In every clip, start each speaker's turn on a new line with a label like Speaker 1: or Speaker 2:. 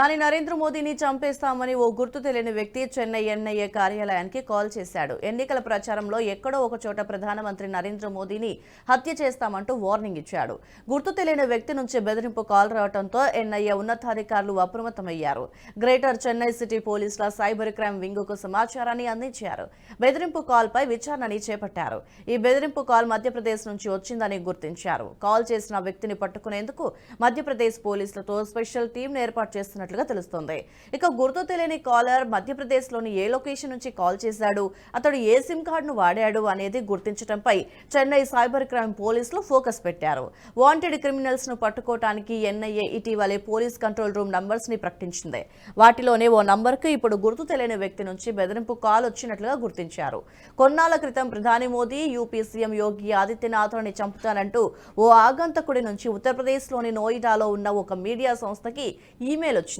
Speaker 1: ప్రధాని నరేంద్ర మోదీని చంపేస్తామని ఓ గుర్తు తెలియని వ్యక్తి చెన్నై ఎన్ఐఏ కార్యాలయానికి కాల్ చేశాడు. ఎన్నికల ప్రచారంలో ఎక్కడో ఒక చోట ప్రధానమంత్రి నరేంద్ర మోదీని హత్య చేస్తామంటూ వార్నింగ్ ఇచ్చాడు. గుర్తు తెలియని వ్యక్తి నుంచి బెదిరింపు కాల్ రావడంతో ఎన్ఐఏ ఉన్నతాధికారులు అప్రమత్తమయ్యారు. గ్రేటర్ చెన్నై సిటీ పోలీసుల సైబర్ క్రైమ్ వింగ్కు సమాచారాన్ని అందించారు. బెదిరింపు కాల్పై విచారణని చేపట్టారు. ఈ బెదిరింపు కాల్ మధ్యప్రదేశ్ నుంచి వచ్చిందని గుర్తించారు. కాల్ చేసిన వ్యక్తిని పట్టుకునేందుకు మధ్యప్రదేశ్ పోలీసులతో స్పెషల్ టీం ఏర్పాటు చేస్తున్నట్లుగా తెలుస్తోంది. ఇక గుర్తు తెలియని కాలర్ మధ్యప్రదేశ్లోని ఏ లొకేషన్ నుంచి కాల్ చేశాడు, అతడు ఏ సిమ్ కార్డును వాడాడు అనేది గుర్తించడంపై చెన్నై సైబర్ క్రైమ్ పోలీసులు ఫోకస్ పెట్టారు. వాంటెడ్ క్రిమినల్స్ ను పట్టుకోవడానికి ఎన్ఐఏ ఇటీవలే పోలీస్ కంట్రోల్ రూమ్ నంబర్స్ ని ప్రకటించింది. వాటిలోనే ఓ నంబర్కు ఇప్పుడు గుర్తు తెలియని వ్యక్తి నుంచి బెదిరింపు కాల్ వచ్చినట్లుగా గుర్తించారు. కొన్నాళ్ల క్రితం ప్రధాని మోదీ యూపీ సీఎం యోగి ఆదిత్యనాథ్ని చంపుతానంటూ ఓ ఆగంతకుడి నుంచి ఉత్తరప్రదేశ్లోని నోయిడాలో ఉన్న ఒక మీడియా సంస్థకి ఈమెయిల్ వచ్చింది.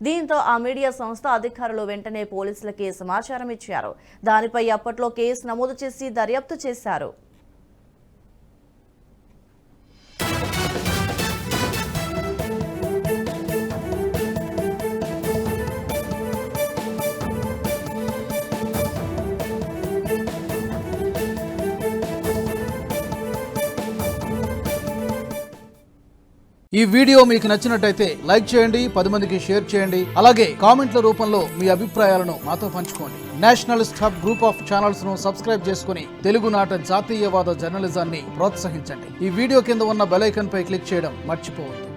Speaker 1: దీంతో ఆ మీడియా సంస్థ అధికారులు వెంటనే పోలీసులకి సమాచారం ఇచ్చారు. దానిపై అప్పట్లో కేసు నమోదు చేసి దర్యాప్తు చేశారు.
Speaker 2: ఈ వీడియో మీకు నచ్చినట్టయితే లైక్ చేయండి, 10 మందికి షేర్ చేయండి. అలాగే కామెంట్ల రూపంలో మీ అభిప్రాయాలను మాతో పంచుకోండి. Nationalist hub group of channels ను సబ్స్క్రైబ్ చేసుకుని తెలుగునాట జాతీయవాద జర్నలిజాన్ని ప్రోత్సహించండి. ఈ వీడియో కింద ఉన్న బెల్ ఐకాన్ పై క్లిక్ చేయడం మర్చిపోవద్దు.